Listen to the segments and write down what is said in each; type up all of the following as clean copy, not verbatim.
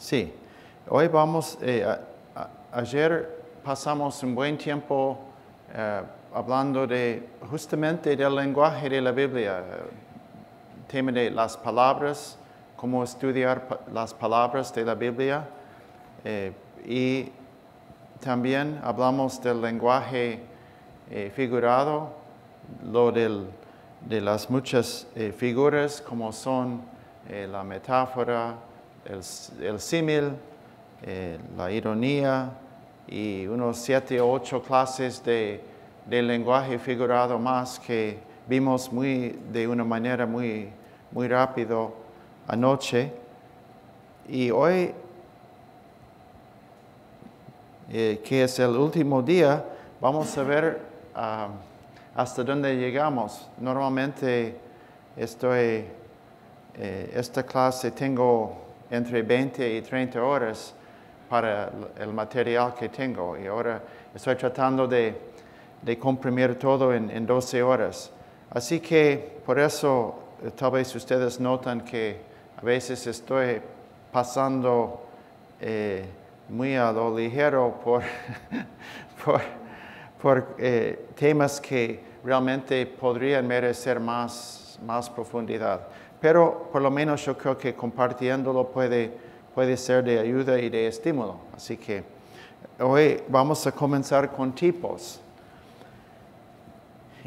Sí, hoy vamos, ayer pasamos un buen tiempo hablando justamente del lenguaje de la Biblia, tema de las palabras, cómo estudiar las palabras de la Biblia, y también hablamos del lenguaje figurado, de las muchas figuras como son la metáfora, el símil, la ironía y unos 7 o 8 clases de lenguaje figurado más que vimos de una manera muy rápido anoche. Y hoy, que es el último día, vamos a ver hasta dónde llegamos. Normalmente esta clase tengo entre 20 y 30 horas para el material que tengo. Y ahora estoy tratando de comprimir todo en 12 horas. Así que por eso tal vez ustedes notan que a veces estoy pasando muy a lo ligero por temas que realmente podrían merecer más profundidad. Pero por lo menos yo creo que compartiéndolo puede ser de ayuda y de estímulo. Así que hoy vamos a comenzar con tipos.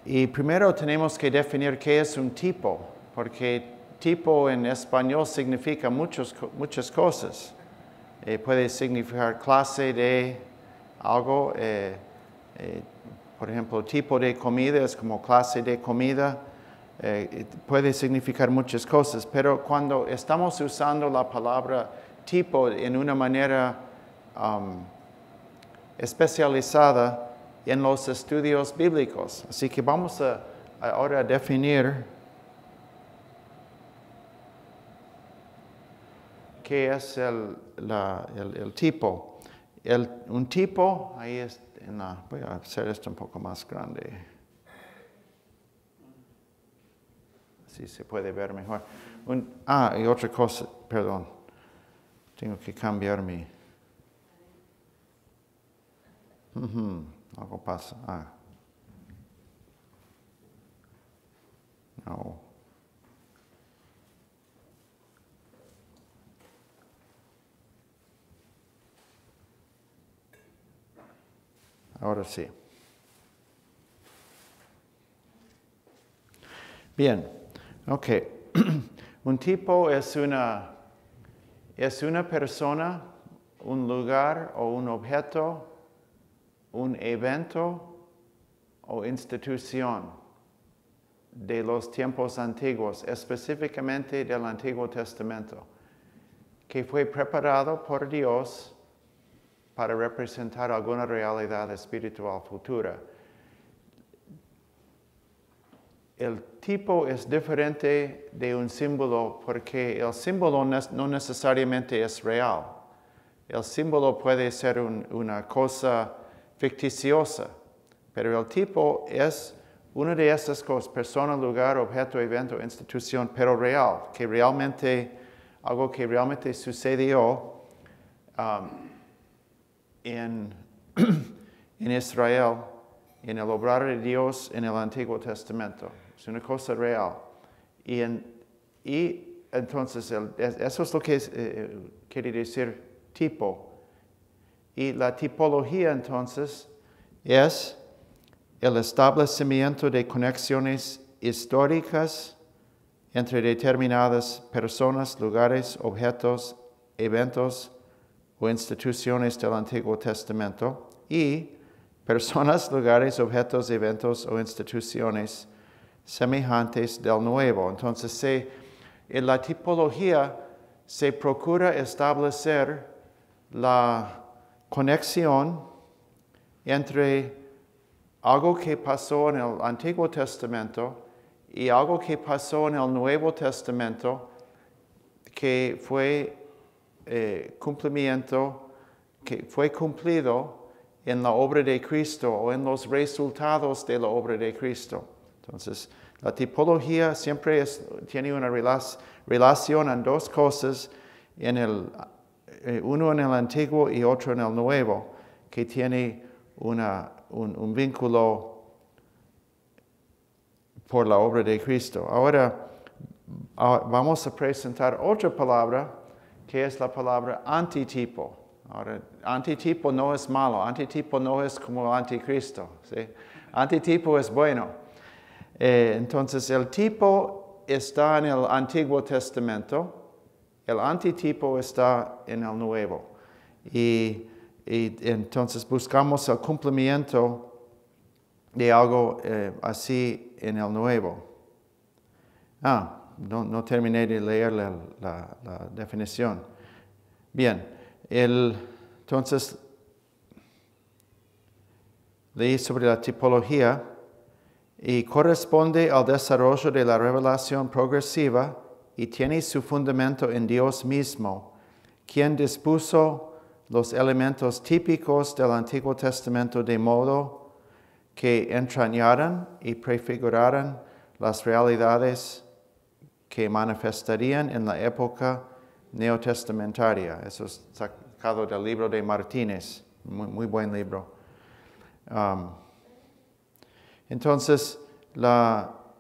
Y primero tenemos que definir qué es un tipo, porque tipo en español significa muchas cosas. Puede significar clase de algo, por ejemplo, tipo de comida es como clase de comida. Puede significar muchas cosas, pero cuando estamos usando la palabra tipo en una manera especializada en los estudios bíblicos. Así que vamos ahora a definir qué es el tipo. Un tipo, ahí es, voy a hacer esto un poco más grande. Así se puede ver mejor. Y otra cosa, perdón. Tengo que cambiar mi... Algo pasa. No. Ahora sí. Bien. Ok. Un tipo es una persona, un lugar o un objeto, un evento o institución de los tiempos antiguos, específicamente del Antiguo Testamento, que fue preparado por Dios para representar alguna realidad espiritual futura. El tipo es diferente de un símbolo porque el símbolo no necesariamente es real. El símbolo puede ser una cosa ficticiosa, pero el tipo es una de esas cosas, persona, lugar, objeto, evento, institución, pero real, algo que realmente sucedió en Israel, en el obrar de Dios en el Antiguo Testamento. Es una cosa real. Y entonces, eso es lo que quiere decir tipo. Y la tipología, entonces, es el establecimiento de conexiones históricas entre determinadas personas, lugares, objetos, eventos o instituciones del Antiguo Testamento y personas, lugares, objetos, eventos o instituciones semejantes del Nuevo. Entonces, en la tipología se procura establecer la conexión entre algo que pasó en el Antiguo Testamento y algo que pasó en el Nuevo Testamento que fue cumplido en la obra de Cristo o en los resultados de la obra de Cristo. Entonces, la tipología siempre tiene una relación en dos cosas en uno en el Antiguo y otro en el Nuevo, que tiene un vínculo por la obra de Cristo. Ahora vamos a presentar otra palabra, que es la palabra antitipo. Ahora, antitipo no es malo, antitipo no es como anticristo, ¿sí? Antitipo es bueno. Entonces, el tipo está en el Antiguo Testamento, el antitipo está en el Nuevo. Y entonces buscamos el cumplimiento de algo así en el Nuevo. No terminé de leer la definición. Bien, entonces leí sobre la tipología y corresponde al desarrollo de la revelación progresiva y tiene su fundamento en Dios mismo, quien dispuso los elementos típicos del Antiguo Testamento de modo que entrañaran y prefiguraran las realidades que manifestarían en la época neotestamentaria. Eso es sacado del libro de Martínez, muy buen libro. Entonces,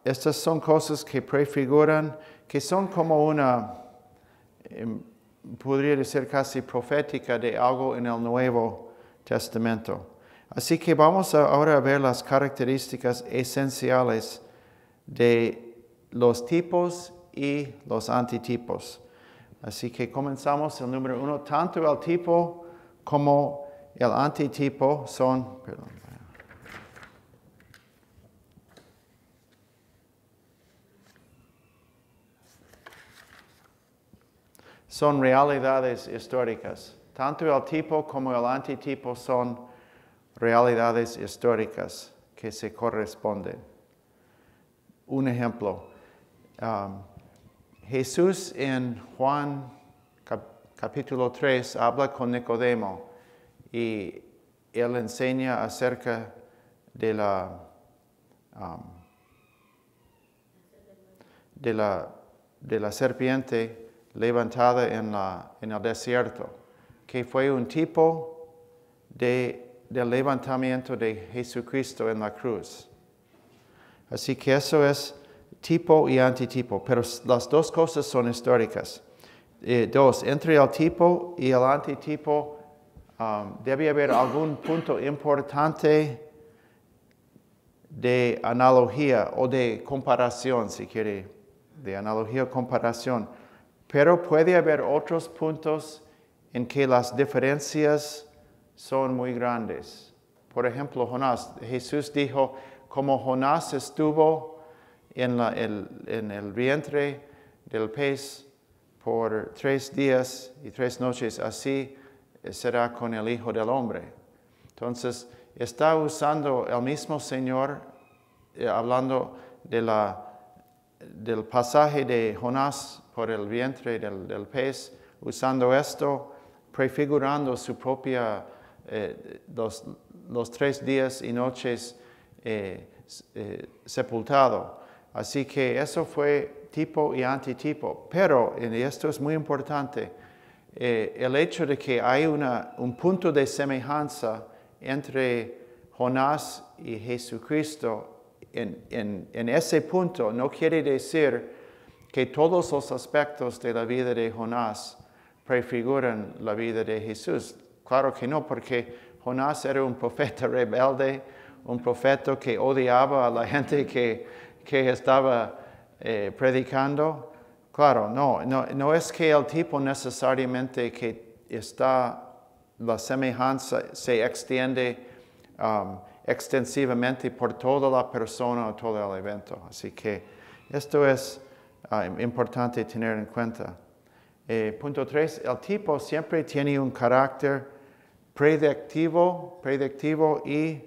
estas son cosas que prefiguran, que son como podría decir casi profética de algo en el Nuevo Testamento. Así que vamos ahora a ver las características esenciales de los tipos y los antitipos. Así que comenzamos el número 1. Tanto el tipo como el antitipo son realidades históricas. Tanto el tipo como el antitipo son realidades históricas que se corresponden. Un ejemplo. Jesús en Juan capítulo 3 habla con Nicodemo y él enseña acerca de la serpiente levantada en el desierto, que fue un tipo del levantamiento de Jesucristo en la cruz. Así que eso es tipo y antitipo, pero las dos cosas son históricas. Entre el tipo y el antitipo debe haber algún punto importante de analogía o de comparación, si quiere, de analogía o comparación. Pero puede haber otros puntos en que las diferencias son muy grandes. Por ejemplo, Jonás. Jesús dijo, como Jonás estuvo en el vientre del pez por 3 días y 3 noches, así será con el Hijo del Hombre. Entonces, está usando el mismo Señor, hablando del pasaje de Jonás por el vientre del pez, usando esto, prefigurando su propia, los 3 días y noches sepultado. Así que eso fue tipo y antitipo. Pero, y esto es muy importante, el hecho de que hay un punto de semejanza entre Jonás y Jesucristo, en ese punto no quiere decir que todos los aspectos de la vida de Jonás prefiguran la vida de Jesús. Claro que no, porque Jonás era un profeta rebelde, un profeta que odiaba a la gente que estaba predicando. Claro, no es que el tipo necesariamente que la semejanza se extiende extensivamente por toda la persona o todo el evento. Así que esto es importante tener en cuenta. Punto 3, el tipo siempre tiene un carácter predictivo y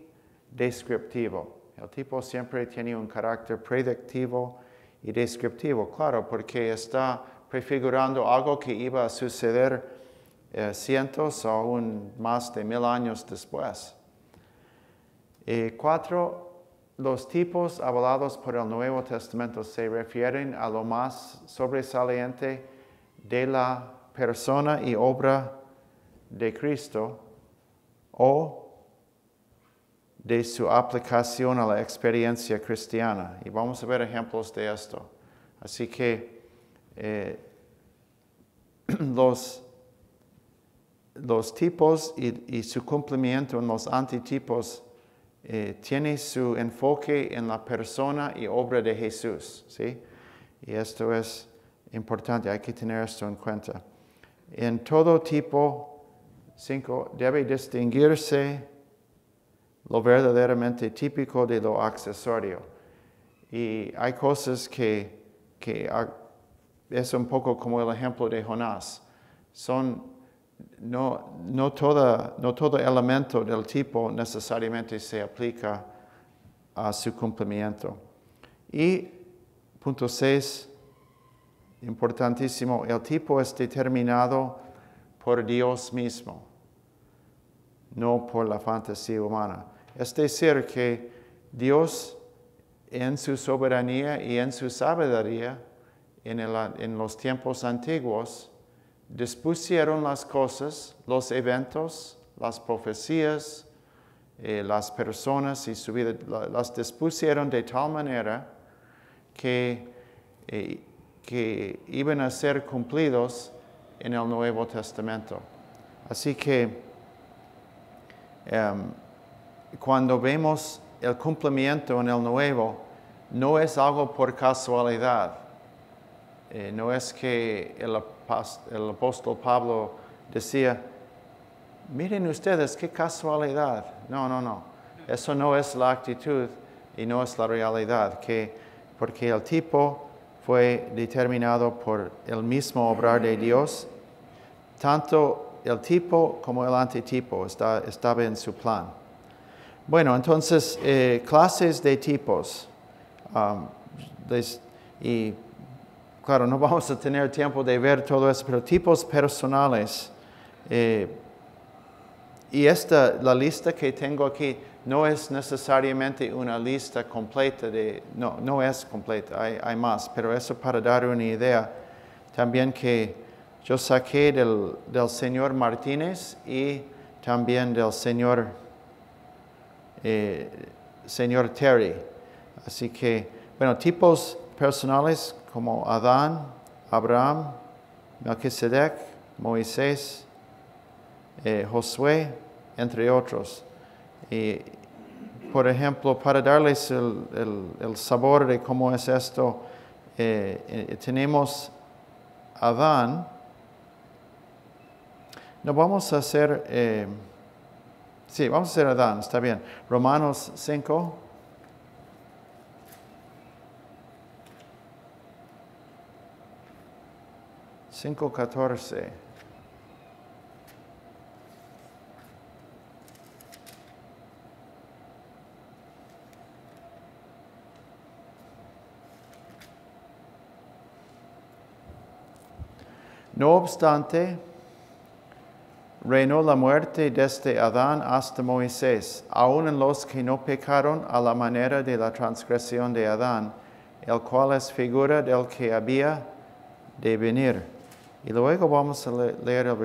descriptivo. El tipo siempre tiene un carácter predictivo y descriptivo, claro, porque está prefigurando algo que iba a suceder cientos o aún más de 1000 años después. 4. Los tipos avalados por el Nuevo Testamento se refieren a lo más sobresaliente de la persona y obra de Cristo o de su aplicación a la experiencia cristiana. Y vamos a ver ejemplos de esto. Así que los tipos y su cumplimiento en los antitipos tiene su enfoque en la persona y obra de Jesús, ¿sí? Y esto es importante, hay que tener esto en cuenta. En todo tipo, 5, debe distinguirse lo verdaderamente típico de lo accesorio. Y hay cosas que es un poco como el ejemplo de Jonás. No todo elemento del tipo necesariamente se aplica a su cumplimiento. Y punto 6, importantísimo, el tipo es determinado por Dios mismo, no por la fantasía humana. Es decir, que Dios en su soberanía y en su sabiduría en los tiempos antiguos dispusieron las cosas, los eventos, las profecías, las personas y su vida, las dispusieron de tal manera que iban a ser cumplidos en el Nuevo Testamento. Así que cuando vemos el cumplimiento en el Nuevo, no es algo por casualidad. No es que el apóstol Pablo decía, miren ustedes qué casualidad. No. Eso no es la actitud y no es la realidad. Porque el tipo fue determinado por el mismo obrar de Dios. Tanto el tipo como el antitipo estaba en su plan. Bueno, entonces, clases de tipos. Y claro, no vamos a tener tiempo de ver todo eso, pero tipos personales. Y la lista que tengo aquí no es necesariamente una lista completa no es completa, hay más, pero eso para dar una idea. También que yo saqué del señor Martínez y también del señor Terry. Así que, bueno, tipos personales como Adán, Abraham, Melquisedec, Moisés, Josué, entre otros. Y, por ejemplo, para darles el sabor de cómo es esto, tenemos Adán. No vamos a hacer, vamos a hacer Adán, está bien. Romanos 5. No obstante, reinó la muerte desde Adán hasta Moisés, aun en los que no pecaron a la manera de la transgresión de Adán, el cual es figura del que había de venir. Y luego vamos a leer el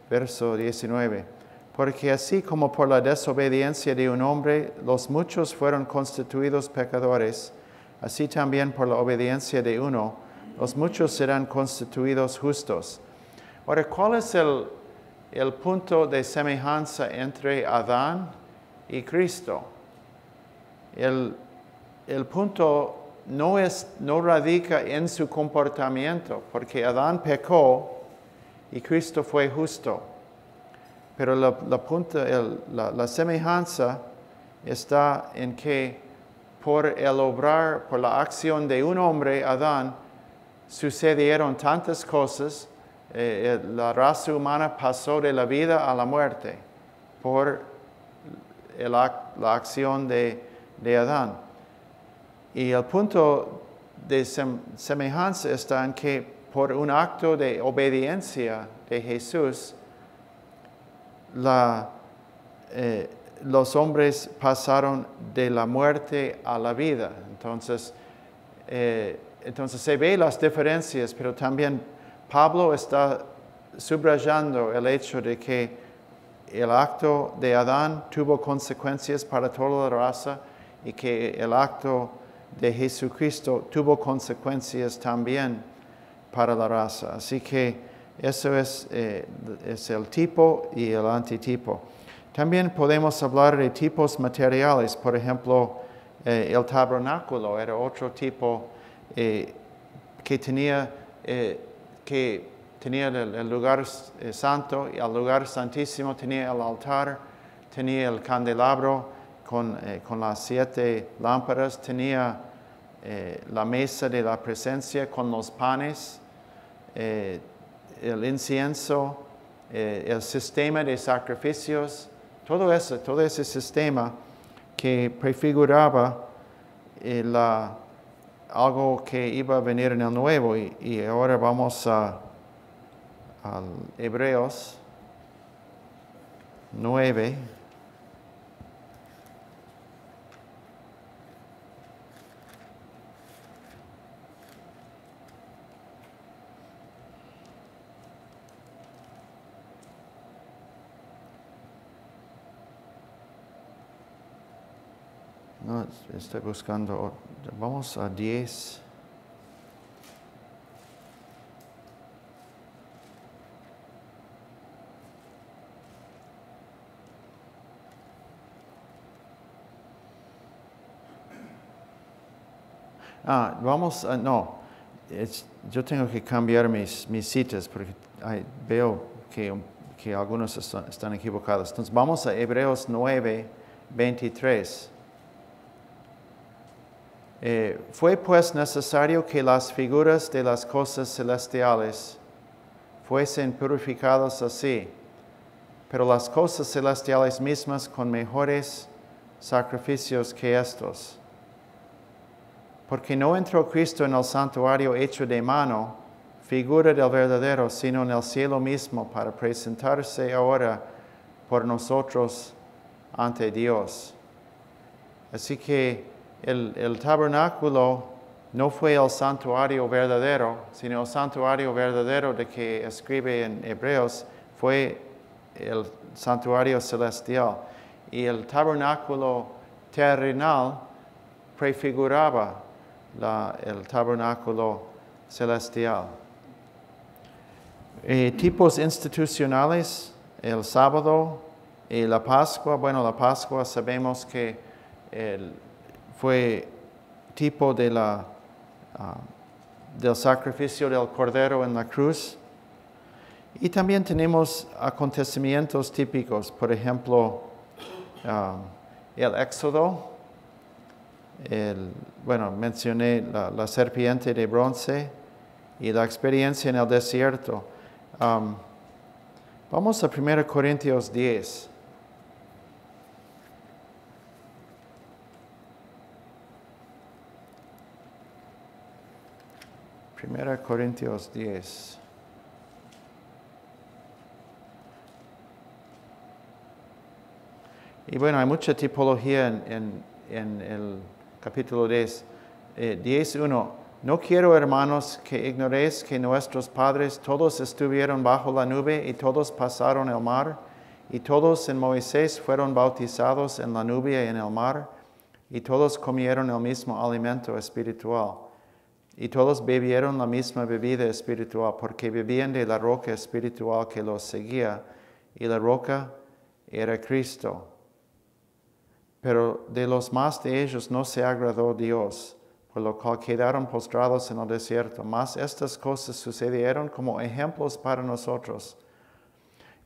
verso 19. Porque así como por la desobediencia de un hombre los muchos fueron constituidos pecadores, así también por la obediencia de uno, los muchos serán constituidos justos. Ahora, ¿cuál es el punto de semejanza entre Adán y Cristo? El punto no radica en su comportamiento, porque Adán pecó y Cristo fue justo. Pero la semejanza está en que por el obrar, por la acción de un hombre, Adán, sucedieron tantas cosas. La raza humana pasó de la vida a la muerte por la acción de Adán. Y el punto de semejanza está en que por un acto de obediencia de Jesús, los hombres pasaron de la muerte a la vida. Entonces se ve las diferencias, pero también Pablo está subrayando el hecho de que el acto de Adán tuvo consecuencias para toda la raza y que el acto de Jesucristo tuvo consecuencias también para la raza. Así que eso es el tipo y el antitipo. También podemos hablar de tipos materiales. Por ejemplo, el tabernáculo era otro tipo que tenía el lugar santo, y al lugar santísimo tenía el altar, tenía el candelabro con las 7 lámparas, tenía la mesa de la presencia con los panes, el incienso, el sistema de sacrificios, todo ese sistema que prefiguraba algo que iba a venir en el nuevo. Y ahora vamos a Hebreos 9. No, estoy buscando. Vamos a 10. No, yo tengo que cambiar mis citas porque veo que algunos están equivocados. Entonces vamos a Hebreos 9, 23. Fue pues necesario que las figuras de las cosas celestiales fuesen purificadas así, pero las cosas celestiales mismas con mejores sacrificios que estos. Porque no entró Cristo en el santuario hecho de mano, figura del verdadero, sino en el cielo mismo, para presentarse ahora por nosotros ante Dios. Así que el tabernáculo no fue el santuario verdadero, sino el santuario verdadero de que escribe en Hebreos fue el santuario celestial. Y el tabernáculo terrenal prefiguraba el tabernáculo celestial. Tipos institucionales, el sábado y la Pascua. Bueno, la Pascua sabemos que fue tipo del sacrificio del Cordero en la cruz. Y también tenemos acontecimientos típicos, por ejemplo, el Éxodo. Mencioné la serpiente de bronce y la experiencia en el desierto. Vamos a 1 Corintios 10. Primera Corintios 10. Y bueno, hay mucha tipología en el capítulo 10. 10:1. No quiero, hermanos, que ignoréis que nuestros padres todos estuvieron bajo la nube y todos pasaron el mar, y todos en Moisés fueron bautizados en la nube y en el mar, y todos comieron el mismo alimento espiritual. Y todos bebieron la misma bebida espiritual, porque bebían de la roca espiritual que los seguía, y la roca era Cristo. Pero de los más de ellos no se agradó Dios, por lo cual quedaron postrados en el desierto. Mas estas cosas sucedieron como ejemplos para nosotros.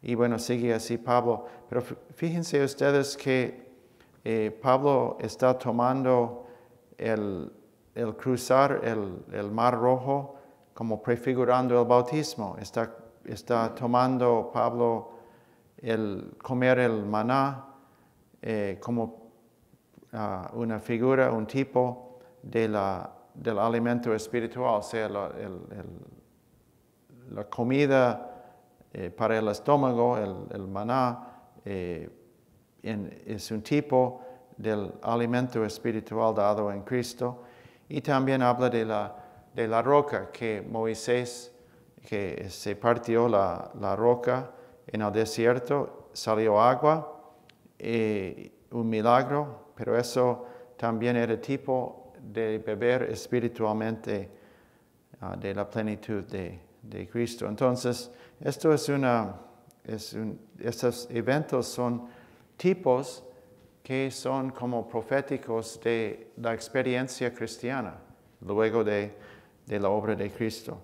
Y bueno, sigue así Pablo. Pero fíjense ustedes que Pablo está tomando el cruzar el Mar Rojo como prefigurando el bautismo. Está tomando Pablo el comer el maná como una figura, un tipo del alimento espiritual, o sea, la comida para el estómago, el maná, es un tipo del alimento espiritual dado en Cristo. Y también habla de la roca, que Moisés, que se partió la roca en el desierto, salió agua, un milagro, pero eso también era tipo de beber espiritualmente de la plenitud de Cristo. Entonces, esto estos eventos son tipos que son como proféticos de la experiencia cristiana, luego de la obra de Cristo.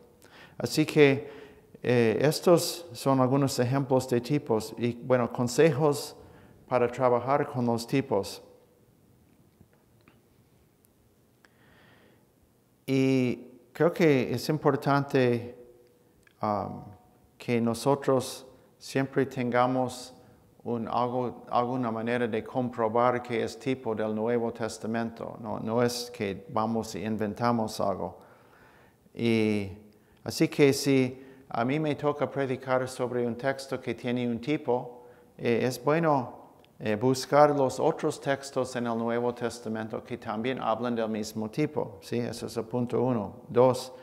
Así que estos son algunos ejemplos de tipos y, bueno, consejos para trabajar con los tipos. Y creo que es importante que nosotros siempre tengamos alguna manera de comprobar que es tipo del Nuevo Testamento. No es que vamos e inventamos algo. Y así que si a mí me toca predicar sobre un texto que tiene un tipo, es bueno buscar los otros textos en el Nuevo Testamento que también hablan del mismo tipo. ¿Sí? Ese es el punto 1. 2,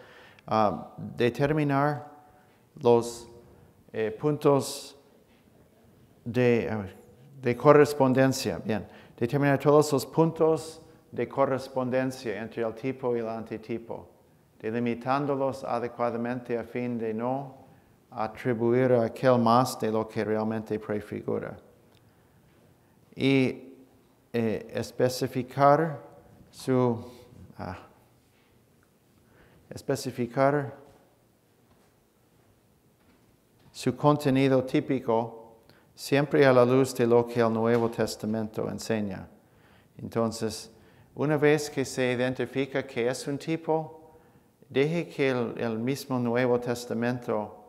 determinar los puntos de correspondencia. Bien, determinar todos los puntos de correspondencia entre el tipo y el antitipo, delimitándolos adecuadamente a fin de no atribuir a aquel más de lo que realmente prefigura. Y especificar su contenido típico siempre a la luz de lo que el Nuevo Testamento enseña. Entonces, una vez que se identifica que es un tipo, deje que el mismo Nuevo Testamento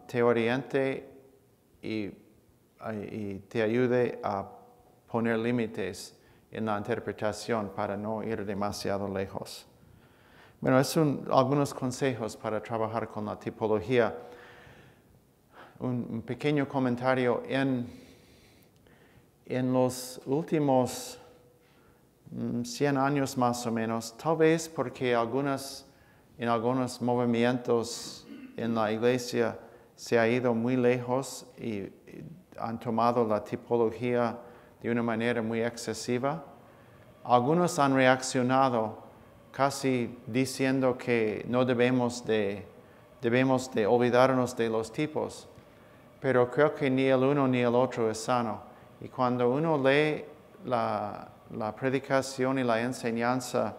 te oriente y te ayude a poner límites en la interpretación para no ir demasiado lejos. Bueno, algunos consejos para trabajar con la tipología. Un pequeño comentario. En los últimos 100 años más o menos, tal vez porque en algunos movimientos en la iglesia se ha ido muy lejos y han tomado la tipología de una manera muy excesiva. Algunos han reaccionado casi diciendo que no debemos de olvidarnos de los tipos, pero creo que ni el uno ni el otro es sano. Y cuando uno lee la predicación y la enseñanza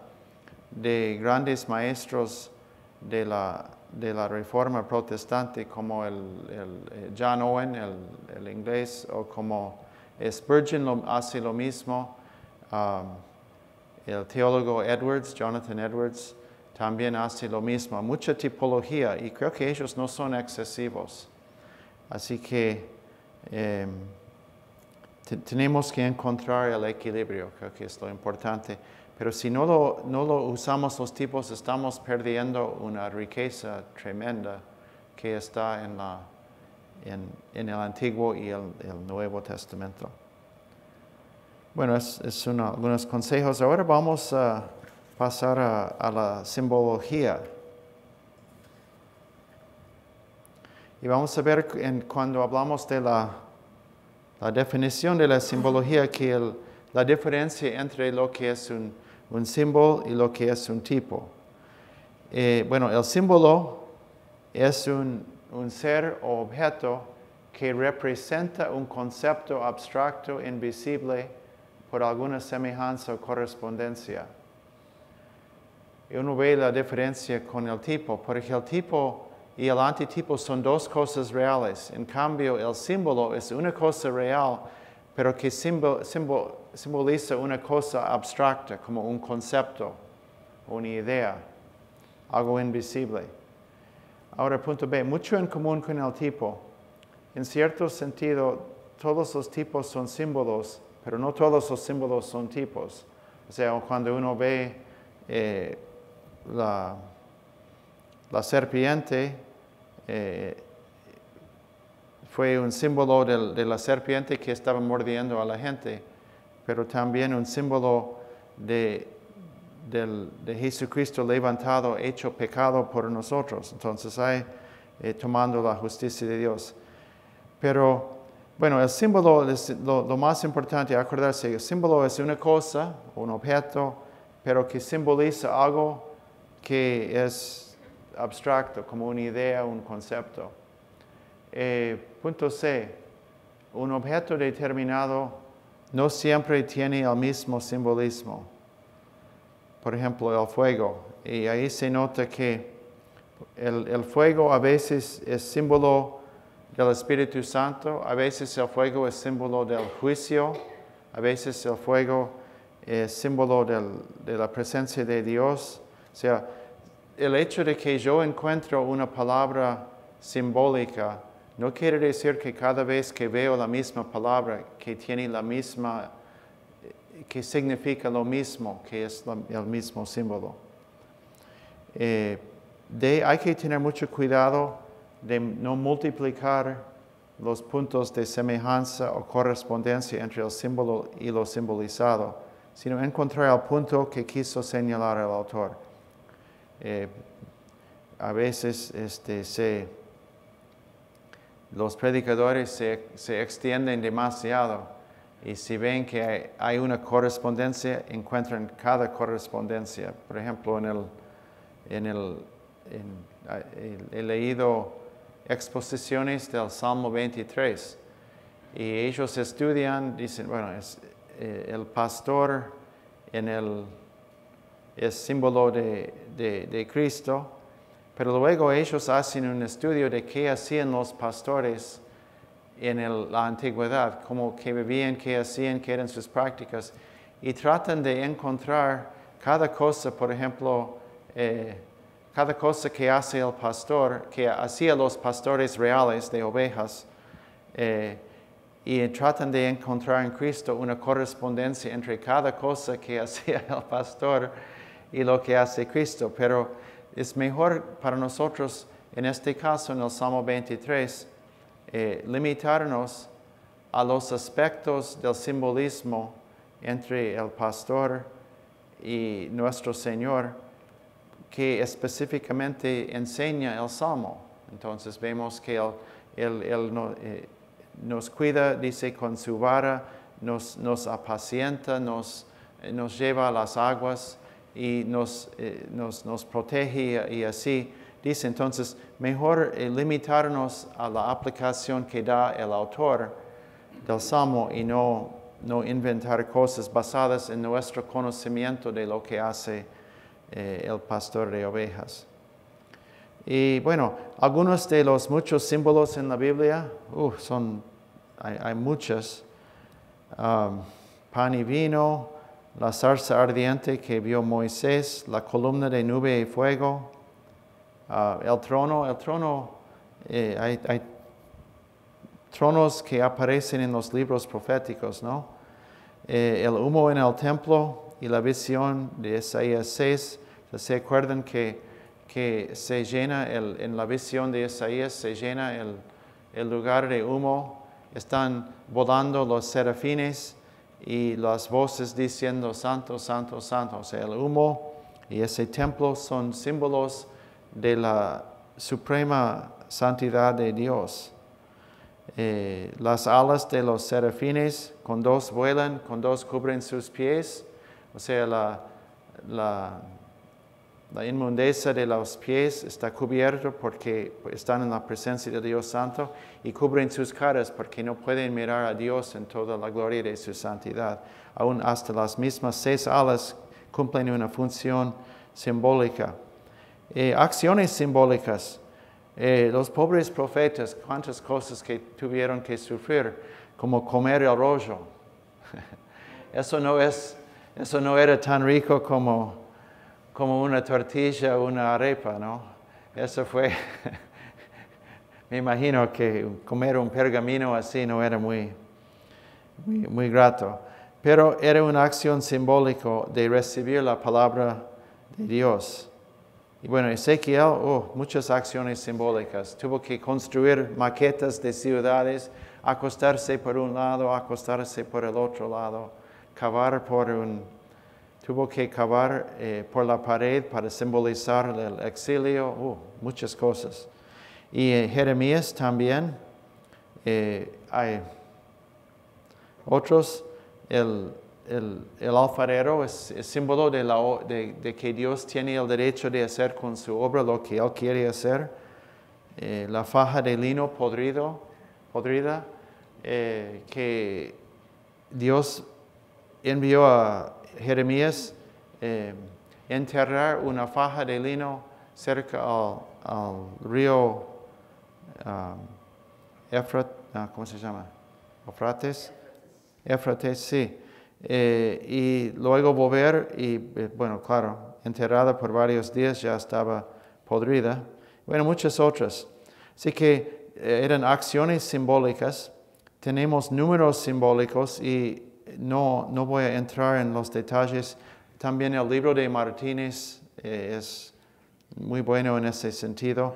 de grandes maestros de la Reforma Protestante, como el John Owen, el inglés, o como Spurgeon hace lo mismo, el teólogo Jonathan Edwards, también hace lo mismo. Mucha tipología, y creo que ellos no son excesivos. Así que tenemos que encontrar el equilibrio, creo que es lo importante. Pero si no lo usamos los tipos, estamos perdiendo una riqueza tremenda que está en el Antiguo y el Nuevo Testamento. Bueno, son algunos consejos. Ahora vamos a pasar a la simbología. Y vamos a ver cuando hablamos de la definición de la simbología, que la diferencia entre lo que es un símbolo y lo que es un tipo. Bueno, el símbolo es un ser o objeto que representa un concepto abstracto, invisible, por alguna semejanza o correspondencia. Y uno ve la diferencia con el tipo, porque el tipo y el antitipo son dos cosas reales. En cambio, el símbolo es una cosa real, pero que simboliza una cosa abstracta, como un concepto, una idea, algo invisible. Ahora, punto B, mucho en común con el tipo. En cierto sentido, todos los tipos son símbolos, pero no todos los símbolos son tipos. O sea, cuando uno ve la serpiente, fue un símbolo de la serpiente que estaba mordiendo a la gente, pero también un símbolo de Jesucristo levantado, hecho pecado por nosotros. Entonces, tomando la justicia de Dios. Pero Bueno, el símbolo es lo más importante, acordarse, el símbolo es una cosa, un objeto, pero que simboliza algo que es abstracto, como una idea, un concepto. Punto C, un objeto determinado no siempre tiene el mismo simbolismo. Por ejemplo, el fuego. Y ahí se nota que el fuego a veces es símbolo del Espíritu Santo, a veces el fuego es símbolo del juicio, a veces el fuego es símbolo de la presencia de Dios. O sea, el hecho de que yo encuentro una palabra simbólica no quiere decir que cada vez que veo la misma palabra, que tiene la misma, que significa lo mismo, que es el mismo símbolo. Hay que tener mucho cuidado de no multiplicar los puntos de semejanza o correspondencia entre el símbolo y lo simbolizado, sino encontrar el punto que quiso señalar el autor. A veces los predicadores se extienden demasiado y si ven que hay una correspondencia, encuentran cada correspondencia. Por ejemplo, he leído exposiciones del Salmo 23 y ellos estudian, dicen, bueno, el pastor es símbolo de Cristo, pero luego ellos hacen un estudio de qué hacían los pastores en la antigüedad, cómo que vivían, qué hacían, qué eran sus prácticas, y tratan de encontrar cada cosa, por ejemplo, cada cosa que hace el pastor, que hacían los pastores reales de ovejas, y tratan de encontrar en Cristo una correspondencia entre cada cosa que hacía el pastor y lo que hace Cristo. Pero es mejor para nosotros, en este caso, en el Salmo 23, limitarnos a los aspectos del simbolismo entre el pastor y nuestro Señor, que específicamente enseña el Salmo. Entonces vemos que Él nos cuida, dice, con su vara, nos apacienta, nos lleva a las aguas y nos protege y así. Dice entonces, mejor limitarnos a la aplicación que da el autor del Salmo y no inventar cosas basadas en nuestro conocimiento de lo que hace el pastor de ovejas. Y bueno, algunos de los muchos símbolos en la Biblia, hay muchos. Pan y vino, la zarza ardiente que vio Moisés, la columna de nube y fuego, el trono, hay tronos que aparecen en los libros proféticos, ¿no? El humo en el templo y la visión de Isaías 6, ¿se acuerdan que se llena, en la visión de Isaías, se llena el lugar de humo? Están volando los serafines y las voces diciendo, Santo, Santo, Santo. O sea, el humo y ese templo son símbolos de la suprema santidad de Dios. Las alas de los serafines, con dos vuelan, con dos cubren sus pies. O sea, la inmundeza de los pies está cubierta porque están en la presencia de Dios Santo, y cubren sus caras porque no pueden mirar a Dios en toda la gloria de su santidad. Aún hasta las mismas 6 alas cumplen una función simbólica. Acciones simbólicas. Los pobres profetas, cuántas cosas que tuvieron que sufrir, como comer el rollo. Eso no era tan rico como una tortilla o una arepa, ¿no? Eso fue, me imagino que comer un pergamino así no era muy grato. Pero era una acción simbólica de recibir la palabra de Dios. Y bueno, Ezequiel, muchas acciones simbólicas. Tuvo que construir maquetas de ciudades, acostarse por un lado, acostarse por el otro lado, tuvo que cavar por la pared para simbolizar el exilio, muchas cosas. Y Jeremías también, hay otros. El alfarero es símbolo de que Dios tiene el derecho de hacer con su obra lo que Él quiere hacer. La faja de lino podrida, que Dios envió a Jeremías enterrar una faja de lino cerca al río ¿cómo se llama? Éufrates, sí. Y luego volver y, bueno, claro, enterrada por varios días, ya estaba podrida. Bueno, muchas otras. Así que eran acciones simbólicas. Tenemos números simbólicos y no voy a entrar en los detalles. También el libro de Martínez es muy bueno en ese sentido.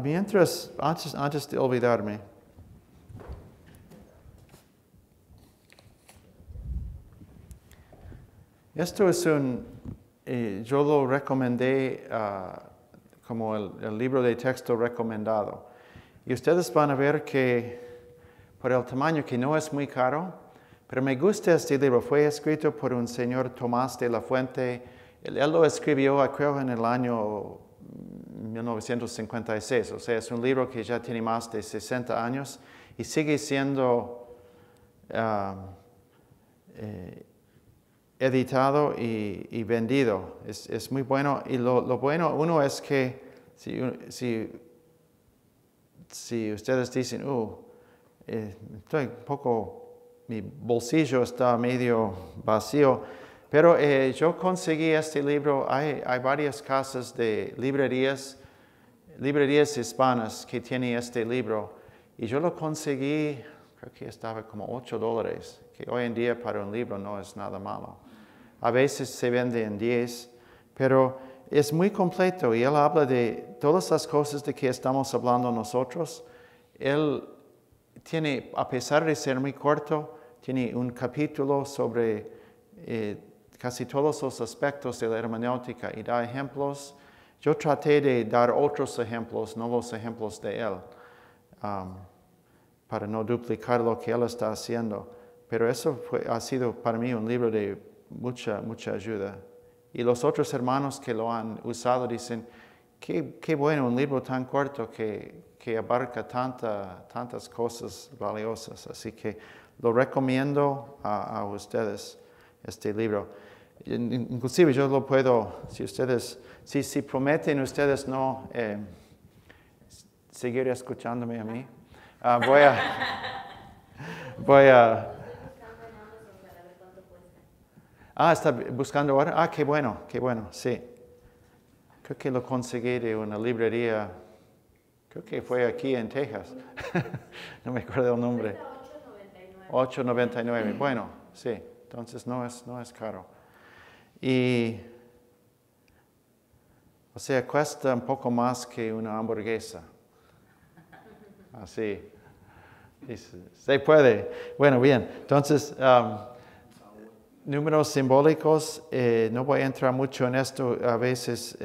Mientras, antes de olvidarme, esto es yo lo recomendé como el libro de texto recomendado. Y ustedes van a ver que por el tamaño que no es muy caro, pero me gusta este libro. Fue escrito por un señor Tomás de la Fuente. Él lo escribió, creo, en el año 1956. O sea, es un libro que ya tiene más de 60 años y sigue siendo editado y vendido. Es muy bueno. Y lo bueno, uno es que si ustedes dicen, estoy un poco, mi bolsillo está medio vacío, pero yo conseguí este libro. Hay varias casas de librerías hispanas que tienen este libro, y yo lo conseguí, creo que estaba como $8, que hoy en día para un libro no es nada malo. A veces se vende en 10, pero es muy completo y él habla de todas las cosas de que estamos hablando nosotros. Él tiene, a pesar de ser muy corto, tiene un capítulo sobre casi todos los aspectos de la hermenéutica y da ejemplos. Yo traté de dar otros ejemplos, no los ejemplos de él, para no duplicar lo que él está haciendo. Pero eso ha sido para mí un libro de mucha ayuda. Y los otros hermanos que lo han usado dicen, qué bueno, un libro tan corto que abarca tantas cosas valiosas. Así que lo recomiendo a ustedes, este libro. Inclusive yo lo puedo, si prometen ustedes no seguir escuchándome a mí, voy a ¿está buscando ahora? Qué bueno, sí. Creo que lo conseguí de una librería, creo que fue aquí en Texas. No me acuerdo el nombre. $8.99. Bueno, sí, entonces no es caro. Y, o sea, cuesta un poco más que una hamburguesa. Así. Se puede. Bueno, bien. Entonces, números simbólicos, no voy a entrar mucho en esto a veces,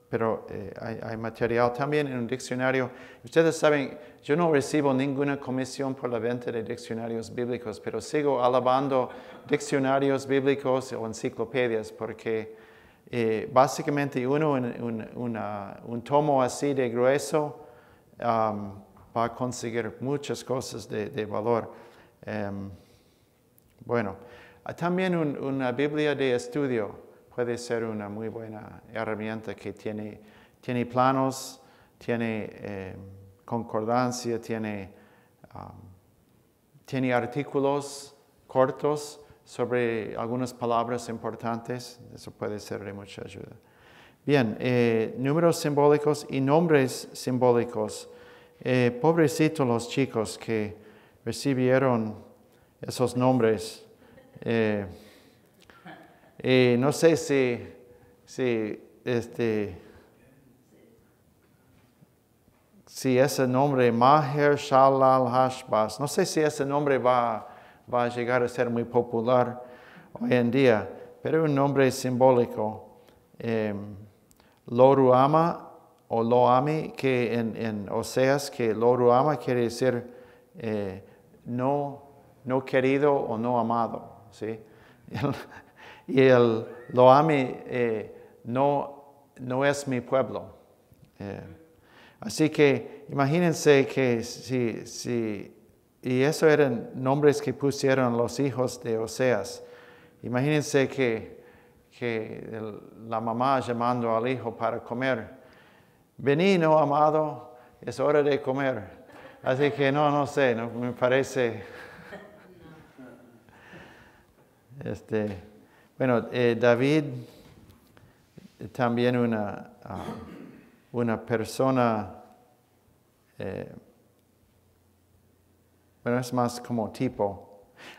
pero hay material también en un diccionario. Ustedes saben, yo no recibo ninguna comisión por la venta de diccionarios bíblicos, pero sigo alabando diccionarios bíblicos o enciclopedias, porque básicamente un tomo así de grueso va a conseguir muchas cosas de valor. Bueno, también una Biblia de estudio puede ser una muy buena herramienta que tiene planos, tiene concordancia, tiene artículos cortos sobre algunas palabras importantes. Eso puede ser de mucha ayuda. Bien, números simbólicos y nombres simbólicos. Pobrecitos los chicos que recibieron esos nombres. No sé si ese nombre, Maher Shalal Hashbaz, no sé si ese nombre va a llegar a ser muy popular hoy en día, pero es un nombre simbólico. Loruama o Loami, que en Oseas, que Loruama quiere decir no no querido o no amado, ¿sí? Y el lo ame no es mi pueblo. Así que imagínense que y eso eran nombres que pusieron los hijos de Oseas. Imagínense que la mamá llamando al hijo para comer. Vení, no amado, es hora de comer. Así que no sé, no me parece. Bueno, David también una persona, bueno, es más como tipo.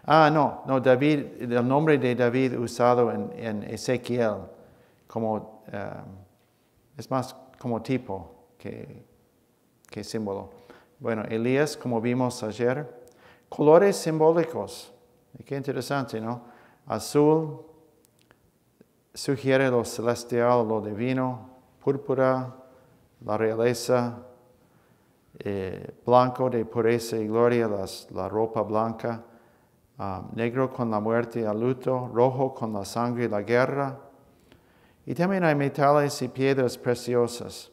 No, David, el nombre de David usado en Ezequiel, como, es más como tipo que símbolo. Bueno, Elías, como vimos ayer, colores simbólicos. Qué interesante, ¿no? Azul sugiere lo celestial, lo divino. Púrpura, la realeza. Blanco de pureza y gloria, la ropa blanca. Negro con la muerte y el luto. Rojo con la sangre y la guerra. Y también hay metales y piedras preciosas.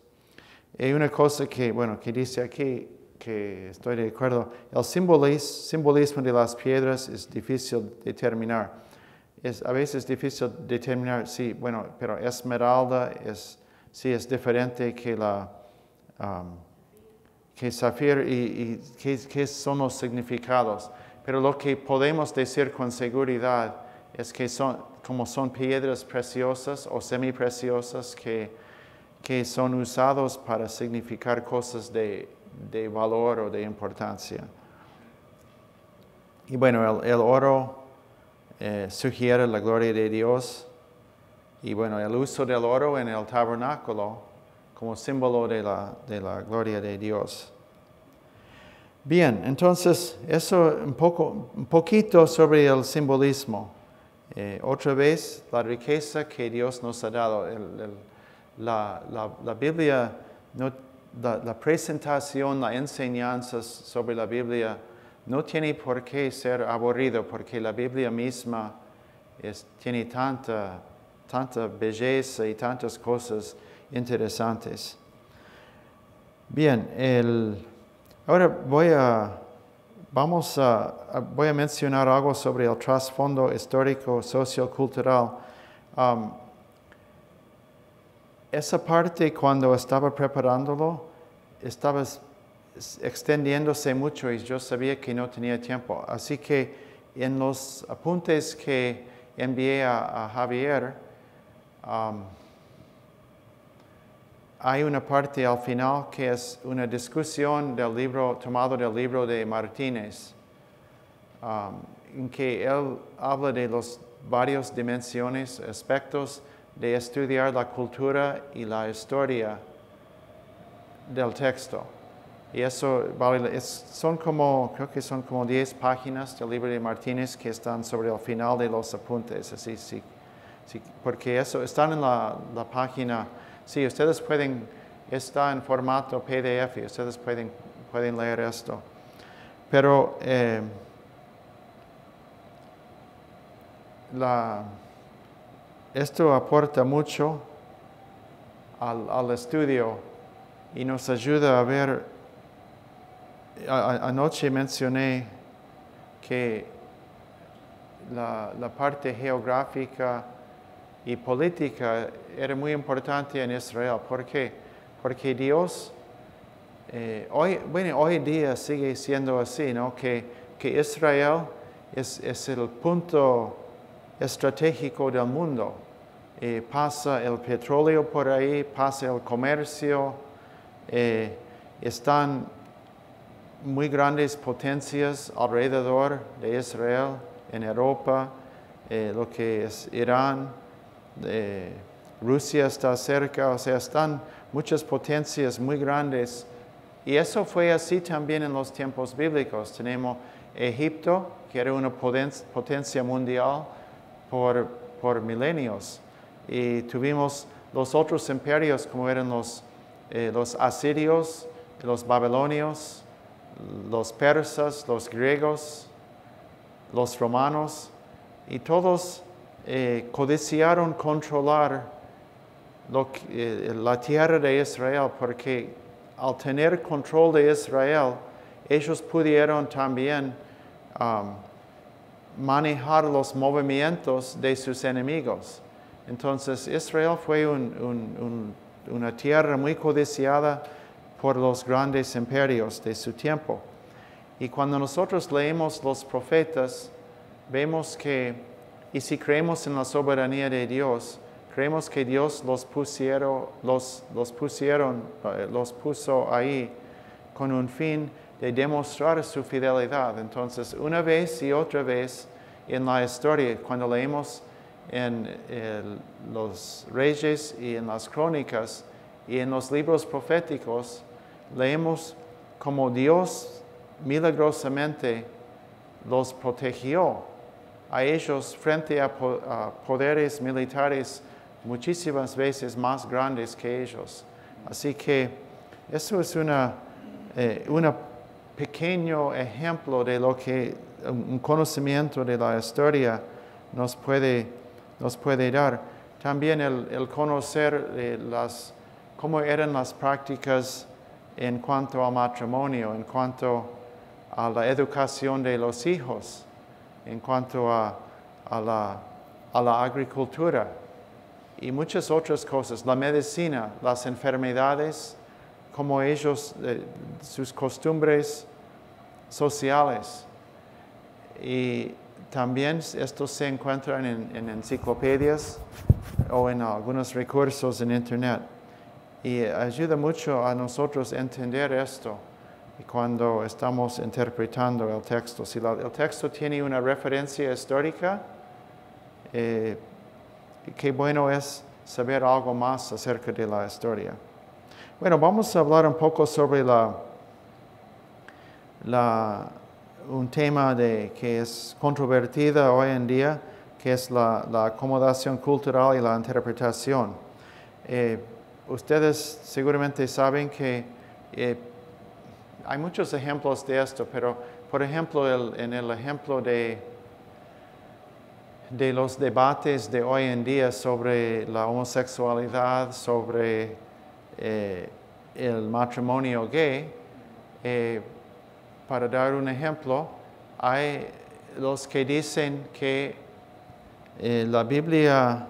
Hay una cosa que dice aquí, que estoy de acuerdo, el simbolismo de las piedras es difícil de determinar. A veces es difícil determinar, sí, pero esmeralda es diferente que que zafiro y qué son los significados. Pero lo que podemos decir con seguridad es que son piedras preciosas o semipreciosas que son usados para significar cosas de valor o de importancia. Y bueno, el oro sugiere la gloria de Dios. Y bueno, el uso del oro en el tabernáculo como símbolo de la gloria de Dios. Bien, entonces eso un poquito sobre el simbolismo. Otra vez, la riqueza que Dios nos ha dado. La Biblia, la presentación, la enseñanza sobre la Biblia no tiene por qué ser aburrido, porque la Biblia misma tiene tanta belleza y tantas cosas interesantes. Bien, ahora voy a mencionar algo sobre el trasfondo histórico, sociocultural. Esa parte, cuando estaba preparándolo, estaba extendiéndose mucho y yo sabía que no tenía tiempo. Así que en los apuntes que envié a Javier, hay una parte al final que es una discusión tomado del libro de Martínez, en que él habla de las varias dimensiones, aspectos de estudiar la cultura y la historia del texto. Y eso creo que son como 10 páginas del libro de Martínez que están sobre el final de los apuntes. Así, sí, porque eso están en la página. Sí, ustedes está en formato PDF, ustedes pueden leer esto. Pero esto aporta mucho al estudio y nos ayuda a ver. Anoche mencioné que la parte geográfica y política era muy importante en Israel. ¿Por qué? Porque Dios, hoy día sigue siendo así, ¿no? Que Israel es el punto estratégico del mundo. Pasa el petróleo por ahí, pasa el comercio, están muy grandes potencias alrededor de Israel, en Europa, lo que es Irán, Rusia está cerca, o sea, están muchas potencias muy grandes. Y eso fue así también en los tiempos bíblicos. Tenemos Egipto, que era una potencia mundial por milenios. Y tuvimos los otros imperios, como eran los asirios, los babilonios, los persas, los griegos, los romanos, y todos codiciaron controlar la tierra de Israel, porque al tener control de Israel, ellos pudieron también manejar los movimientos de sus enemigos. Entonces Israel fue una tierra muy codiciada por los grandes imperios de su tiempo. Y cuando nosotros leemos los profetas, vemos que, y si creemos en la soberanía de Dios, creemos que Dios los puso ahí con un fin de demostrar su fidelidad. Entonces, una vez y otra vez en la historia, cuando leemos en los Reyes y en las Crónicas y en los libros proféticos, leemos como Dios milagrosamente los protegió a ellos frente a poderes militares muchísimas veces más grandes que ellos. Así que eso es un pequeño ejemplo de lo que un conocimiento de la historia nos puede dar. También el conocer cómo eran las prácticas en cuanto al matrimonio, en cuanto a la educación de los hijos, en cuanto a la agricultura y muchas otras cosas, la medicina, las enfermedades, como ellos, sus costumbres sociales. Y también estos se encuentran en enciclopedias o en algunos recursos en Internet. Y ayuda mucho a nosotros entender esto cuando estamos interpretando el texto. Si el texto tiene una referencia histórica, qué bueno es saber algo más acerca de la historia. Bueno, vamos a hablar un poco sobre un tema que es controvertido hoy en día, que es la acomodación cultural y la interpretación. Ustedes seguramente saben que hay muchos ejemplos de esto, pero por ejemplo, en el ejemplo de los debates de hoy en día sobre la homosexualidad, sobre el matrimonio gay, para dar un ejemplo, hay los que dicen que la Biblia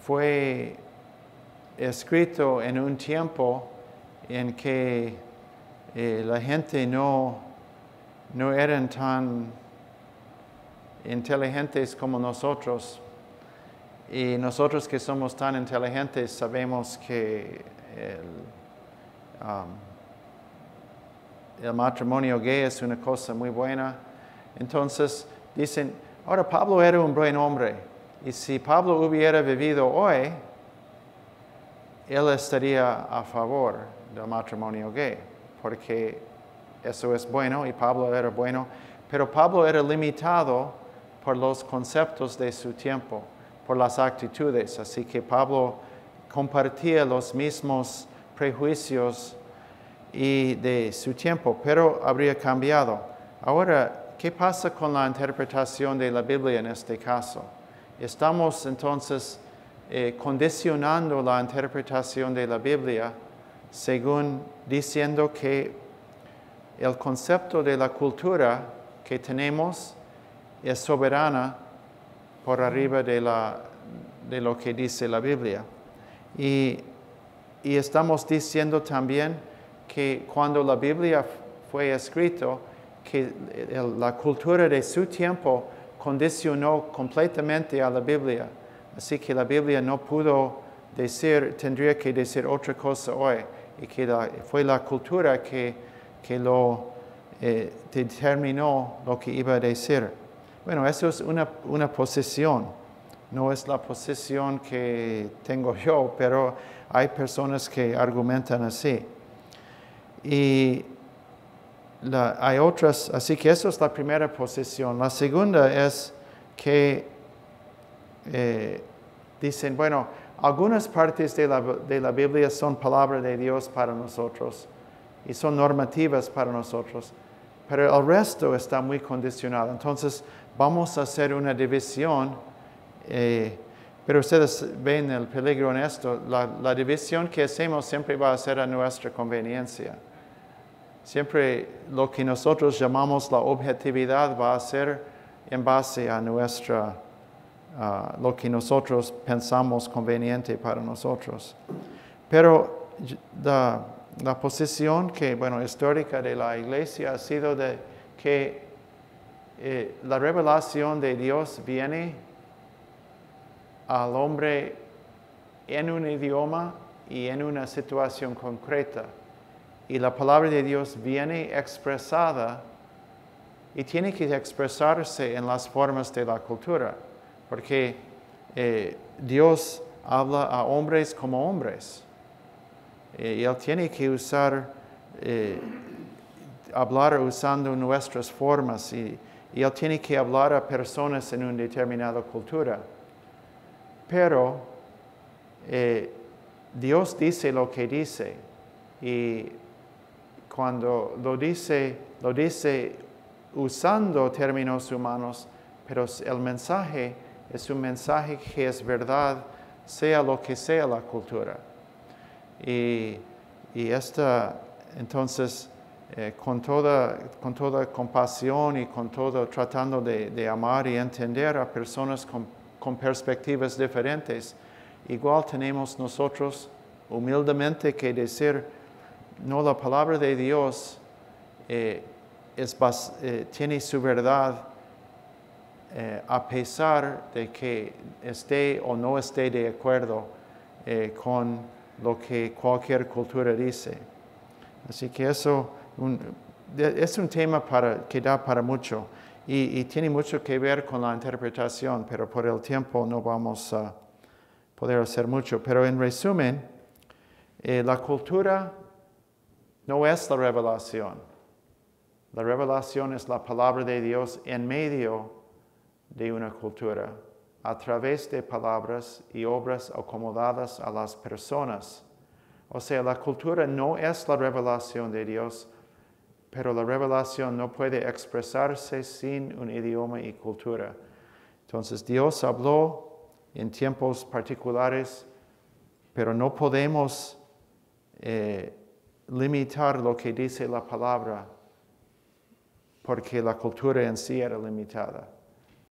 fue escrito en un tiempo en que la gente no eran tan inteligentes como nosotros. Y nosotros que somos tan inteligentes sabemos que el matrimonio gay es una cosa muy buena. Entonces dicen, ahora Pablo era un buen hombre. Y si Pablo hubiera vivido hoy, él estaría a favor del matrimonio gay, porque eso es bueno y Pablo era bueno. Pero Pablo era limitado por los conceptos de su tiempo, por las actitudes. Así que Pablo compartía los mismos prejuicios y de su tiempo, pero habría cambiado. Ahora, ¿qué pasa con la interpretación de la Biblia en este caso? Estamos entonces condicionando la interpretación de la Biblia según diciendo que el concepto de la cultura que tenemos es soberana por arriba de lo que dice la Biblia. Y estamos diciendo también que cuando la Biblia fue escrita, que la cultura de su tiempo condicionó completamente a la Biblia. Así que la Biblia no pudo tendría que decir otra cosa hoy. Y que fue la cultura que determinó lo que iba a decir. Bueno, eso es una posición. No es la posición que tengo yo, pero hay personas que argumentan así. Y hay otras, así que esa es la primera posición. La segunda es que dicen, bueno, algunas partes de la Biblia son palabra de Dios para nosotros y son normativas para nosotros, pero el resto está muy condicionado. Entonces, vamos a hacer una división, pero ustedes ven el peligro en esto. La división que hacemos siempre va a ser a nuestra conveniencia. Siempre lo que nosotros llamamos la objetividad va a ser en base a lo que nosotros pensamos conveniente para nosotros. Pero la posición histórica de la Iglesia ha sido de que la revelación de Dios viene al hombre en un idioma y en una situación concreta. Y la palabra de Dios viene expresada y tiene que expresarse en las formas de la cultura, porque Dios habla a hombres como hombres. Y Él tiene que hablar usando nuestras formas y Él tiene que hablar a personas en una determinada cultura. Pero Dios dice lo que dice y cuando lo dice usando términos humanos, pero el mensaje es un mensaje que es verdad, sea lo que sea la cultura. Entonces, con toda compasión y con todo tratando de amar y entender a personas con perspectivas diferentes, igual tenemos nosotros humildemente que decir, no, la palabra de Dios tiene su verdad a pesar de que esté o no esté de acuerdo con lo que cualquier cultura dice. Así que eso es un tema que da para mucho y tiene mucho que ver con la interpretación, pero por el tiempo no vamos a poder hacer mucho. Pero en resumen, la cultura no es la revelación. La revelación es la palabra de Dios en medio de una cultura, a través de palabras y obras acomodadas a las personas. O sea, la cultura no es la revelación de Dios, pero la revelación no puede expresarse sin un idioma y cultura. Entonces, Dios habló en tiempos particulares, pero no podemos limitar lo que dice la palabra, porque la cultura en sí era limitada.